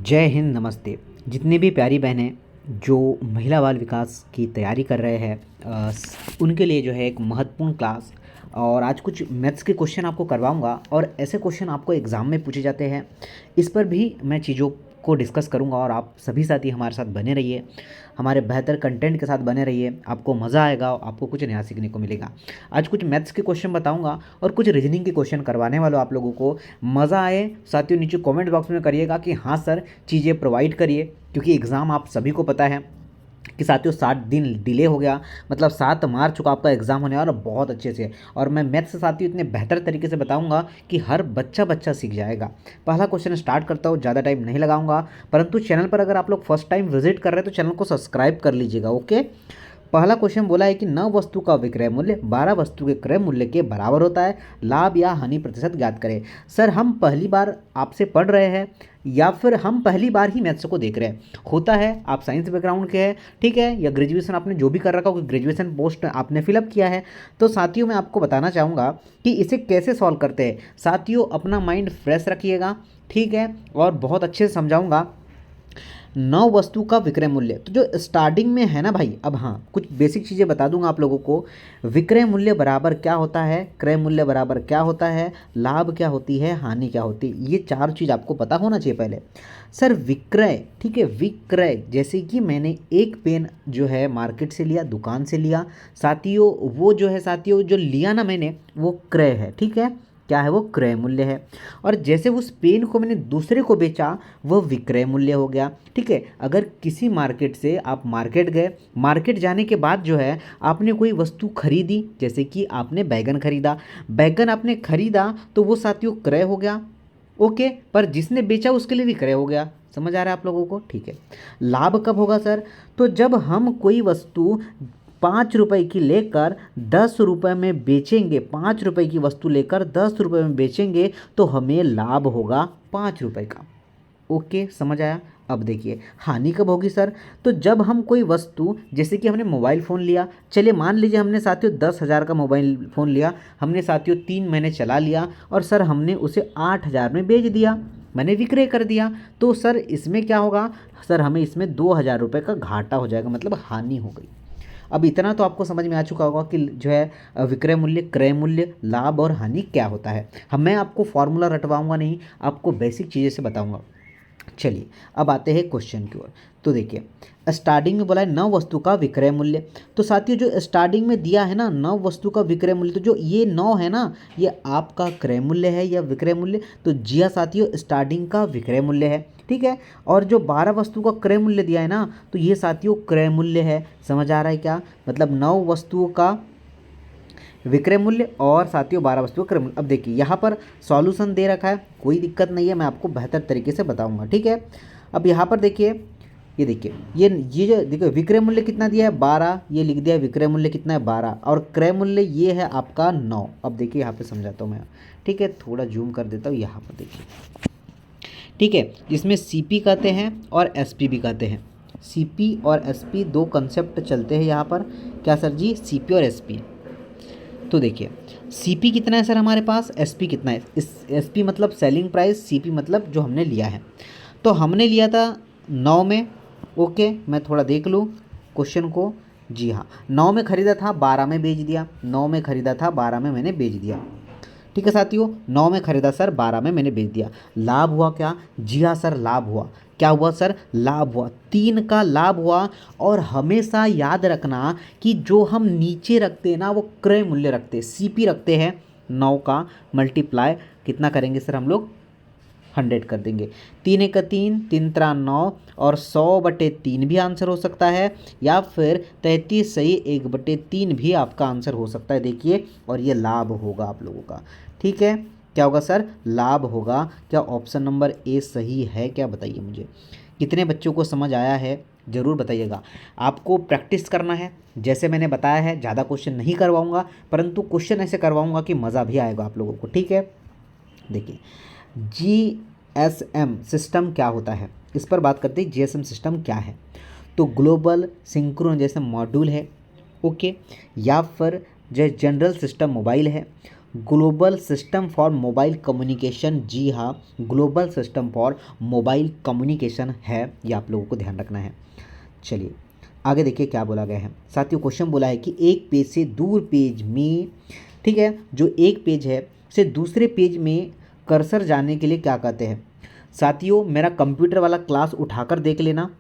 जय हिंद, नमस्ते। जितनी भी प्यारी बहनें जो महिला बाल विकास की तैयारी कर रहे हैं उनके लिए जो है एक महत्वपूर्ण क्लास। और आज कुछ मैथ्स के क्वेश्चन आपको करवाऊंगा और ऐसे क्वेश्चन आपको एग्ज़ाम में पूछे जाते हैं। इस पर भी मैं चीज़ों को डिस्कस करूंगा और आप सभी साथी हमारे साथ बने रहिए, हमारे बेहतर कंटेंट के साथ बने रहिए। आपको मज़ा आएगा, आपको कुछ नया सीखने को मिलेगा। आज कुछ मैथ्स के क्वेश्चन बताऊंगा और कुछ रीजनिंग के क्वेश्चन करवाने वालों आप लोगों को। मज़ा आए साथियों, नीचे कमेंट बॉक्स में करिएगा कि हाँ सर, चीज़ें प्रोवाइड करिए, क्योंकि एग्ज़ाम आप सभी को पता है कि साथियों 60 दिन डिले हो गया। मतलब 7 मार्च को आपका एग्ज़ाम होने वाला, बहुत अच्छे से। और मैं मैथ्स साथियों इतने बेहतर तरीके से बताऊंगा कि हर बच्चा बच्चा सीख जाएगा। पहला क्वेश्चन स्टार्ट करता हूँ, ज़्यादा टाइम नहीं लगाऊंगा। परंतु चैनल पर अगर आप लोग फर्स्ट टाइम विजिट कर रहे हैं तो चैनल को सब्सक्राइब कर लीजिएगा, ओके। पहला क्वेश्चन बोला है कि 9 वस्तु का विक्रय मूल्य 12 वस्तु के क्रय मूल्य के बराबर होता है, लाभ या हानि प्रतिशत ज्ञात करें। सर, हम पहली बार आपसे पढ़ रहे हैं या फिर हम पहली बार ही मैथ्स को देख रहे हैं? होता है आप साइंस बैकग्राउंड के हैं, ठीक है, या ग्रेजुएशन आपने जो भी कर रखा हो, ग्रेजुएशन पोस्ट आपने फिलअप किया है, तो साथियों मैं आपको बताना चाहूँगा कि इसे कैसे सॉल्व करते हैं। साथियों अपना माइंड फ्रेश रखिएगा, ठीक है, और बहुत अच्छे से समझाऊँगा। 9 वस्तु का विक्रय मूल्य, तो जो स्टार्टिंग में है ना भाई, अब हाँ कुछ बेसिक चीज़ें बता दूंगा आप लोगों को। विक्रय मूल्य बराबर क्या होता है, क्रय मूल्य बराबर क्या होता है, लाभ क्या होती है, हानि क्या होती है, ये 4 चीज़ आपको पता होना चाहिए पहले। सर विक्रय, ठीक है, विक्रय जैसे कि मैंने एक पेन जो है मार्केट से लिया, दुकान से लिया साथियों, वो जो है साथियों जो लिया ना मैंने, वो क्रय है, ठीक है, क्या है वो, क्रय मूल्य है। और जैसे उस पेन को मैंने दूसरे को बेचा, वह विक्रय मूल्य हो गया, ठीक है। अगर किसी मार्केट से आप मार्केट गए, मार्केट जाने के बाद जो है आपने कोई वस्तु खरीदी, जैसे कि आपने बैगन खरीदा, बैगन आपने खरीदा तो वो साथियों क्रय हो गया, ओके। पर जिसने बेचा उसके लिए भी क्रय हो गया। समझ आ रहा है आप लोगों को, ठीक है। लाभ कब होगा सर? तो जब हम कोई वस्तु 5 रुपए की लेकर 10 रुपए में बेचेंगे, 5 रुपए की वस्तु लेकर 10 रुपए में बेचेंगे तो हमें लाभ होगा 5 रुपए का, ओके, समझ आया। अब देखिए हानि कब होगी सर? तो जब हम कोई वस्तु, जैसे कि हमने मोबाइल फ़ोन लिया, चलिए मान लीजिए हमने साथियों 10,000 का मोबाइल फ़ोन लिया, हमने साथियों 3 महीने चला लिया और सर हमने उसे 8,000 में बेच दिया, मैंने विक्रय कर दिया, तो सर इसमें क्या होगा सर? हमें इसमें 2,000 रुपये का घाटा हो जाएगा, मतलब हानि हो गई। अब इतना तो आपको समझ में आ चुका होगा कि जो है विक्रय मूल्य, क्रय मूल्य, लाभ और हानि क्या होता है। मैं आपको फॉर्मूला रटवाऊंगा नहीं, आपको बेसिक चीज़ें से बताऊंगा। चलिए अब आते हैं क्वेश्चन की ओर। तो देखिए स्टार्टिंग में बोला है 9 वस्तु का विक्रय मूल्य। तो साथियों जो स्टार्टिंग में दिया है ना 9 वस्तु का विक्रय मूल्य, तो जो ये 9 है ना, ये आपका क्रय मूल्य है या विक्रय मूल्य? तो जी हाँ साथियों, स्टार्टिंग का विक्रय मूल्य है, ठीक है। और जो 12 वस्तु का क्रय मूल्य दिया है ना, तो ये साथियों क्रय मूल्य है। समझ आ रहा है क्या? मतलब 9 वस्तुओं का विक्रय मूल्य और साथियों 12 वस्तुओं का क्रय मूल्य। अब देखिए यहाँ पर सॉल्यूशन दे रखा है, कोई दिक्कत नहीं है, मैं आपको बेहतर तरीके से बताऊंगा, ठीक है। अब यहाँ पर देखिए, ये देखिए ये जो देखिए विक्रय मूल्य कितना दिया है 12, ये लिख दिया है विक्रय मूल्य कितना है 12, और क्रय मूल्य ये है आपका 9। अब देखिए यहाँ पे समझाता हूँ मैं, ठीक है, थोड़ा जूम कर देता हूँ, यहाँ पर देखिए, ठीक है, जिसमें सीपी कहते हैं और एसपी भी कहते हैं। सीपी और एसपी दो कंसेप्ट चलते हैं यहाँ पर। क्या सर जी? सीपी और एसपी। तो देखिए सीपी कितना है सर हमारे पास, एसपी कितना है? इस एसपी मतलब सेलिंग प्राइस, सीपी मतलब जो हमने लिया है। तो हमने लिया था 9 में, ओके, मैं थोड़ा देख लूँ क्वेश्चन को। जी हाँ, 9 में ख़रीदा था, 12 में बेच दिया, 9 में ख़रीदा था, 12 में मैंने बेच दिया, ठीक है साथियों। 9 में ख़रीदा सर, 12 में मैंने बेच दिया। लाभ हुआ क्या? जी हाँ सर, लाभ हुआ। क्या हुआ सर? लाभ हुआ, 3 का लाभ हुआ। और हमेशा याद रखना कि जो हम नीचे रखते हैं ना वो क्रय मूल्य रखते हैं, सीपी रखते हैं। 9 का मल्टीप्लाई कितना करेंगे सर हम लोग? 100 कर देंगे। 3 एक 3, 3 त्रा 9, और 100/3 भी आंसर हो सकता है, या फिर 33 सही 1/3 भी आपका आंसर हो सकता है। देखिए, और ये लाभ होगा आप लोगों का, ठीक है। क्या होगा सर? लाभ होगा। क्या ऑप्शन नंबर ए सही है क्या? बताइए मुझे, कितने बच्चों को समझ आया है ज़रूर बताइएगा। आपको प्रैक्टिस करना है, जैसे मैंने बताया है, ज़्यादा क्वेश्चन नहीं करवाऊंगा, परंतु क्वेश्चन ऐसे करवाऊंगा कि मज़ा भी आएगा आप लोगों को, ठीक है। देखिए जीएसएम सिस्टम क्या होता है, इस पर बात करते हैं। जीएसएम सिस्टम क्या है? तो ग्लोबल सिंक्रोनाइजेशन मॉड्यूल है, ओके, या फिर जो जनरल सिस्टम मोबाइल है, global system for mobile communication. जी हाँ, global system for mobile communication है, ये आप लोगों को ध्यान रखना है। चलिए आगे देखिए क्या बोला गया है साथियों। क्वेश्चन बोला है कि एक पेज से दूर पेज में, ठीक है, जो एक पेज है से दूसरे पेज में कर्सर जाने के लिए क्या कहते हैं। साथियों मेरा कंप्यूटर वाला क्लास उठाकर देख लेना,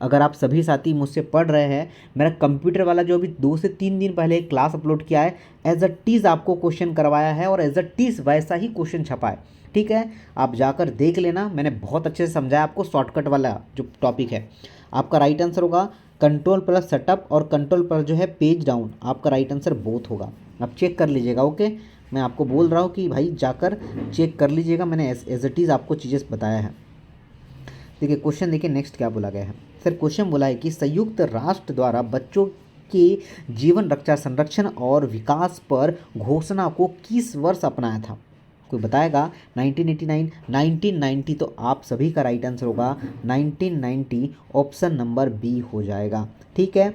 अगर आप सभी साथी मुझसे पढ़ रहे हैं, मेरा कंप्यूटर वाला जो अभी 2 से 3 दिन पहले एक क्लास अपलोड किया है, एज अ टीज़ आपको क्वेश्चन करवाया है और एज अ टीज़ वैसा ही क्वेश्चन छपा है, ठीक है। आप जाकर देख लेना, मैंने बहुत अच्छे से समझाया आपको, शॉर्टकट वाला जो टॉपिक है। आपका राइट आंसर होगा कंट्रोल प्लस सेटअप और कंट्रोल प्लस जो है पेज डाउन, आपका राइट आंसर बोथ होगा। आप चेक कर लीजिएगा, ओके। मैं आपको बोल रहा हूँ कि भाई जाकर चेक कर लीजिएगा, मैंने एज इट इज़ आपको चीज़ें बताया है। देखिए क्वेश्चन देखिए नेक्स्ट क्या बोला गया है सर। क्वेश्चन बोला है कि संयुक्त राष्ट्र द्वारा बच्चों के जीवन रक्षा, संरक्षण और विकास पर घोषणा को किस वर्ष अपनाया था। कोई बताएगा। 1989, 1990, तो आप सभी का राइट आंसर होगा 1990, ऑप्शन नंबर बी हो जाएगा, ठीक है।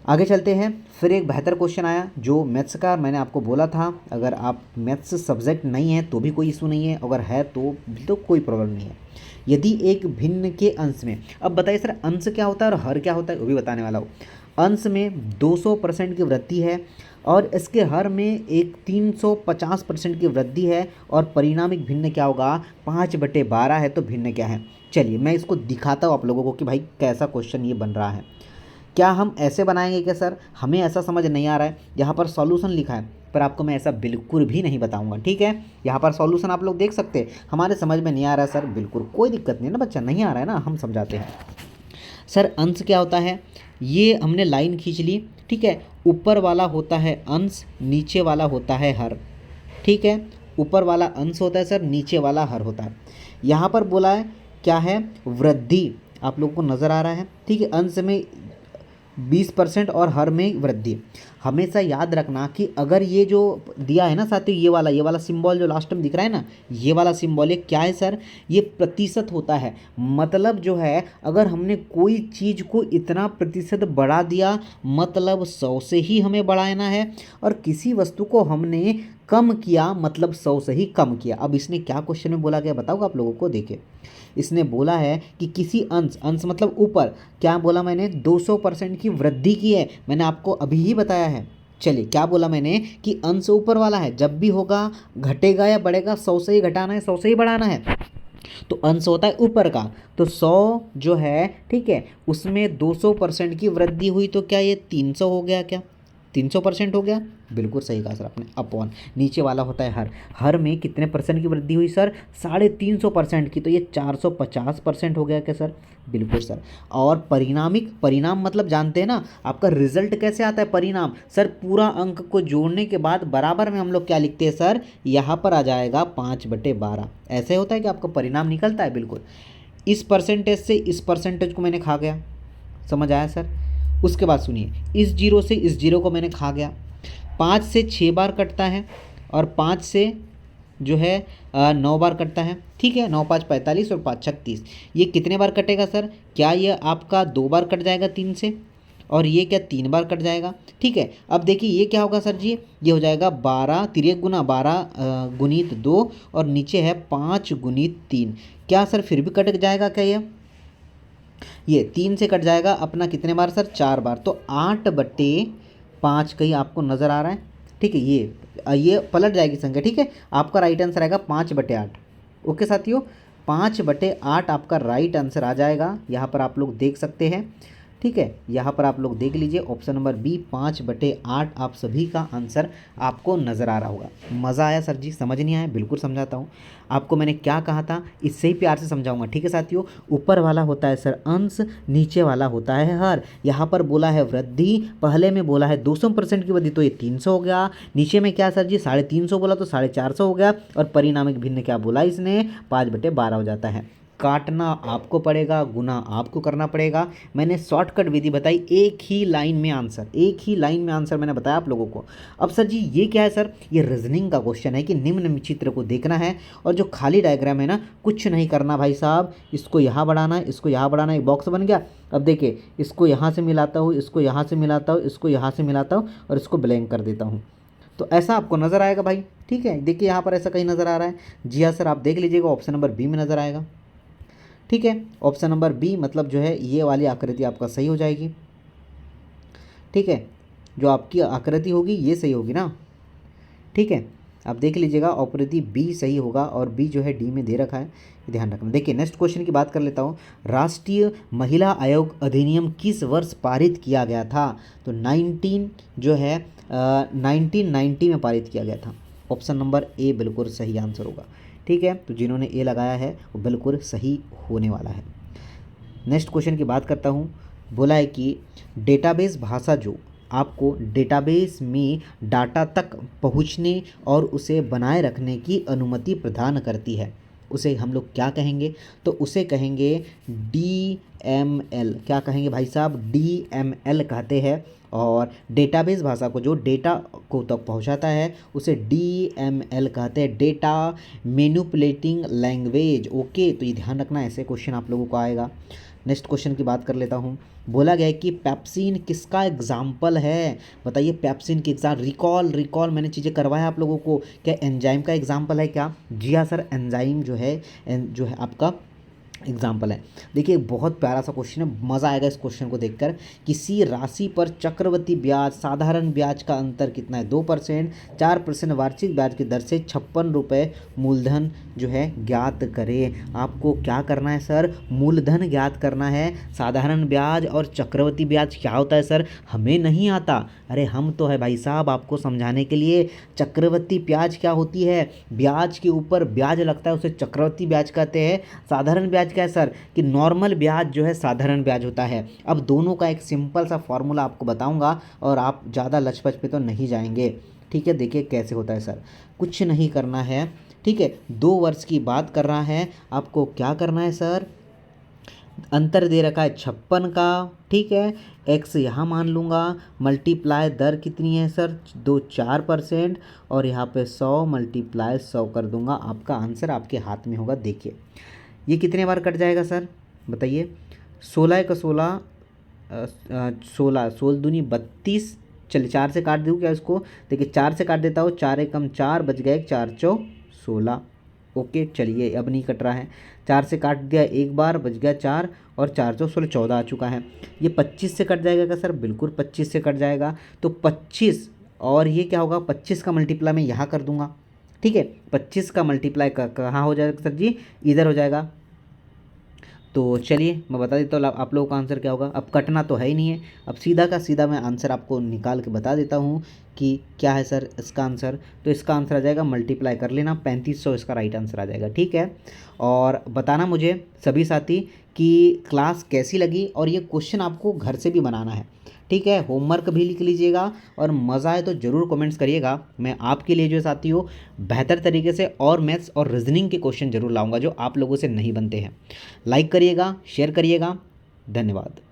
आगे चलते हैं। फिर एक बेहतर क्वेश्चन आया जो मैथ्स का, मैंने आपको बोला था अगर आप मैथ्स सब्जेक्ट नहीं है तो भी कोई इशू नहीं है, अगर है तो कोई प्रॉब्लम नहीं है। यदि एक भिन्न के अंश में, अब बताइए सर अंश क्या होता है और हर क्या होता है, वो भी बताने वाला हूँ। अंश में 200% की वृद्धि है और इसके हर में एक 350% की वृद्धि है, और परिणामिक भिन्न क्या होगा, 5/12 है। तो भिन्न क्या है, चलिए मैं इसको दिखाता हूँ आप लोगों को कि भाई कैसा क्वेश्चन ये बन रहा है। क्या हम ऐसे बनाएंगे क्या सर, हमें ऐसा समझ नहीं आ रहा है। यहाँ पर सॉल्यूशन लिखा है पर आपको मैं ऐसा बिल्कुल भी नहीं बताऊंगा, ठीक है। यहाँ पर सॉल्यूशन आप लोग देख सकते हैं। हमारे समझ में नहीं आ रहा है सर, बिल्कुल कोई दिक्कत नहीं है ना बच्चा, नहीं आ रहा है ना, हम समझाते हैं। सर अंश क्या होता है, ये हमने लाइन खींच ली, ठीक है। ऊपर वाला होता है अंश, नीचे वाला होता है हर, ठीक है। ऊपर वाला अंश होता है सर, नीचे वाला हर होता है। यहाँ पर बोला है क्या है, वृद्धि, आप लोगों को नज़र आ रहा है, ठीक है। अंश में 20% और हर में वृद्धि। हमेशा याद रखना कि अगर ये जो दिया है ना साथियों, ये वाला सिंबल जो लास्ट में दिख रहा है ना, ये वाला सिंबल ये क्या है सर, ये प्रतिशत होता है। मतलब जो है अगर हमने कोई चीज़ को इतना प्रतिशत बढ़ा दिया, मतलब 100 से ही हमें बढ़ाना है, और किसी वस्तु को हमने कम किया मतलब 100 से ही कम किया। अब इसने क्या क्वेश्चन में बोला गया बताऊँगा आप लोगों को, देखिए इसने बोला है कि किसी अंश, अंश मतलब ऊपर, क्या बोला मैंने, 200% की वृद्धि की है, मैंने आपको अभी ही बताया है। चलिए क्या बोला मैंने कि अंश ऊपर वाला है, जब भी होगा घटेगा या बढ़ेगा 100 से ही घटाना है, 100 से ही बढ़ाना है। तो अंश होता है ऊपर का, तो 100 जो है, ठीक है, उसमें 200% की वृद्धि हुई तो क्या ये 300 हो गया, क्या 300% हो गया। बिल्कुल सही कहा सर आपने। अपॉन नीचे वाला होता है हर, हर में कितने परसेंट की वृद्धि हुई सर, 350% की, तो ये 450% हो गया क्या सर, बिल्कुल सर। और परिणामिक, परिणाम मतलब जानते हैं ना आपका रिजल्ट कैसे आता है, परिणाम सर पूरा अंक को जोड़ने के बाद बराबर में हम लोग क्या लिखते हैं सर, यहाँ पर आ जाएगा 5/12, ऐसे होता है कि आपका परिणाम निकलता है। बिल्कुल इस परसेंटेज से इस परसेंटेज को मैंने खा गया, समझ आया सर। उसके बाद सुनिए, इस जीरो से इस जीरो को मैंने खा गया। 5 से 6 बार कटता है और 5 से जो है 9 बार कटता है, ठीक है। 9 5 45 और 5 36, ये कितने बार कटेगा सर, क्या ये आपका 2 बार कट जाएगा 3 से, और ये क्या 3 बार कट जाएगा, ठीक है। अब देखिए ये क्या होगा सर जी, ये हो जाएगा 12 तिरक गुना 12 गुणित 2, और नीचे है 5 गुणित 3। क्या सर फिर भी कट जाएगा क्या, ये 3 से कट जाएगा अपना कितने बार सर, 4 बार, तो 8/5 कहीं आपको नज़र आ रहा है, ठीक है। ये पलट जाएगी संख्या, ठीक है। आपका राइट आंसर आएगा 5/8, ओके साथियों, 5/8 आपका राइट आंसर आ जाएगा। यहाँ पर आप लोग देख सकते हैं, ठीक है। यहाँ पर आप लोग देख लीजिए ऑप्शन नंबर बी 5/8 आप सभी का आंसर आपको नज़र आ रहा होगा। मज़ा आया सर जी, समझ नहीं आया, बिल्कुल समझाता हूँ आपको। मैंने क्या कहा था इससे ही प्यार से समझाऊंगा, ठीक है साथियों। ऊपर वाला होता है सर अंश, नीचे वाला होता है हर। यहाँ पर बोला है वृद्धि, पहले में बोला है 200% की वृद्धि, तो ये 300 हो गया। नीचे में क्या सर जी 350 बोला तो 450 हो गया, और परिणामिक भिन्न क्या बोला इसने, 5/12 हो जाता है। काटना आपको पड़ेगा, गुना आपको करना पड़ेगा। मैंने शॉर्टकट विधि बताई, एक ही लाइन में आंसर, एक ही लाइन में आंसर मैंने बताया आप लोगों को। अब सर जी ये क्या है सर, ये रीजनिंग का क्वेश्चन है कि निम्न चित्र को देखना है, और जो खाली डायग्राम है ना कुछ नहीं करना भाई साहब, इसको यहाँ बढ़ाना है, इसको यहाँ बढ़ाना है, एक बॉक्स बन गया। अब देखिए इसको यहाँ से मिलाता हूँ, इसको यहाँ से मिलाता हूँ, इसको यहाँ से मिलाता हूँ, और इसको ब्लैंक कर देता हूँ। तो ऐसा आपको नज़र आएगा भाई। ठीक है, देखिए यहाँ पर ऐसा कहीं नज़र आ रहा है। जी हाँ सर, आप देख लीजिएगा, ऑप्शन नंबर बी में नज़र आएगा। ठीक है, ऑप्शन नंबर बी मतलब जो है ये वाली आकृति आपका सही हो जाएगी। ठीक है, जो आपकी आकृति होगी ये सही होगी ना। ठीक है, आप देख लीजिएगा, आकृति बी सही होगा और बी जो है डी में दे रखा है, ये ध्यान रखना। देखिए नेक्स्ट क्वेश्चन की बात कर लेता हूँ। राष्ट्रीय महिला आयोग अधिनियम किस वर्ष पारित किया गया था? तो 1990 में पारित किया गया था। ऑप्शन नंबर ए बिल्कुल सही आंसर होगा। ठीक है, तो जिन्होंने ए लगाया है वो बिल्कुल सही होने वाला है। नेक्स्ट क्वेश्चन की बात करता हूँ। बोला है कि डेटाबेस भाषा जो आपको डेटाबेस में डाटा तक पहुँचने और उसे बनाए रखने की अनुमति प्रदान करती है, उसे हम लोग क्या कहेंगे? तो उसे कहेंगे DML। क्या कहेंगे भाई साहब? DML कहते हैं। और डेटाबेस भाषा को जो डेटा को तक पहुंचाता है उसे DML कहते हैं, डेटा मैनिपुलेटिंग लैंग्वेज। ओके, तो ये ध्यान रखना, ऐसे क्वेश्चन आप लोगों को आएगा। नेक्स्ट क्वेश्चन की बात कर लेता हूँ। बोला गया है कि पेप्सिन किसका एग्जाम्पल है? बताइए, पेप्सिन की एग्जाम रिकॉल मैंने चीज़ें करवाया आप लोगों को। क्या एंजाइम का एग्जाम्पल है क्या? जी हाँ सर, एंजाइम जो है आपका एग्जाम्पल है। देखिए बहुत प्यारा सा क्वेश्चन है, मज़ा आएगा इस क्वेश्चन को देखकर। किसी राशि पर चक्रवृद्धि ब्याज साधारण ब्याज का अंतर कितना है? 2%, 4% वार्षिक ब्याज की दर से 56 रुपये मूलधन जो है ज्ञात करें। आपको क्या करना है सर? मूलधन ज्ञात करना है। साधारण ब्याज और चक्रवृद्धि ब्याज क्या होता है सर? हमें नहीं आता। अरे हम तो है भाई साहब आपको समझाने के लिए। चक्रवृद्धि ब्याज क्या होती है? ब्याज के ऊपर ब्याज लगता है, उसे चक्रवृद्धि ब्याज कहते हैं। साधारण ब्याज क्या है सर? कि नॉर्मल ब्याज जो है साधारण ब्याज होता है। अब दोनों का एक सिंपल सा फॉर्मूला आपको बताऊंगा और आप ज़्यादा लचपच पे तो नहीं जाएंगे। ठीक है, देखिए कैसे होता है सर। कुछ नहीं करना है। ठीक है, 2 वर्ष की बात कर रहा है। आपको क्या करना है सर? अंतर दे रखा है 56 का। ठीक है, एक्स यहाँ मान लूँगा, मल्टीप्लाई दर कितनी है सर? 4%, और यहाँ पे 100 मल्टीप्लाई 100 कर दूंगा। आपका आंसर आपके हाथ में होगा। देखिए ये कितने बार कट जाएगा सर? बताइए। 16 का 16, 16 दूनी 32। चलिए 4 से काट दूँ क्या इसको? देखिए 4 से काट देता हूँ, 4 एकम 4 बच गए, 4 चौ 16। ओके, चलिए अब नहीं कट रहा है। 4 से काट दिया एक बार, बच गया 4, और 4 चौ 16, 14 आ चुका है। ये 25 से कट जाएगा क्या सर? बिल्कुल 25 से कट जाएगा। तो 25, और ये क्या होगा? 25 का मल्टीप्लाई मैं यहाँ कर दूंगा। ठीक है, 25 का मल्टीप्लाई कहाँ हो जाएगा सर जी? इधर हो जाएगा। तो चलिए मैं बता देता हूँ आप लोगों का आंसर क्या होगा। अब कटना तो है ही नहीं है, अब सीधा का सीधा मैं आंसर आपको निकाल के बता देता हूँ कि क्या है सर इसका आंसर। तो इसका आंसर आ जाएगा, मल्टीप्लाई कर लेना, 3500 इसका राइट आंसर आ जाएगा। ठीक है, और बताना मुझे सभी साथी कि क्लास कैसी लगी, और ये क्वेश्चन आपको घर से भी बनाना है। ठीक है, होमवर्क भी लिख लीजिएगा, और मज़ा आए तो ज़रूर कमेंट्स करिएगा। मैं आपके लिए जो साथी हो बेहतर तरीके से और मैथ्स और रीजनिंग के क्वेश्चन ज़रूर लाऊंगा जो आप लोगों से नहीं बनते हैं। लाइक करिएगा, शेयर करिएगा। धन्यवाद।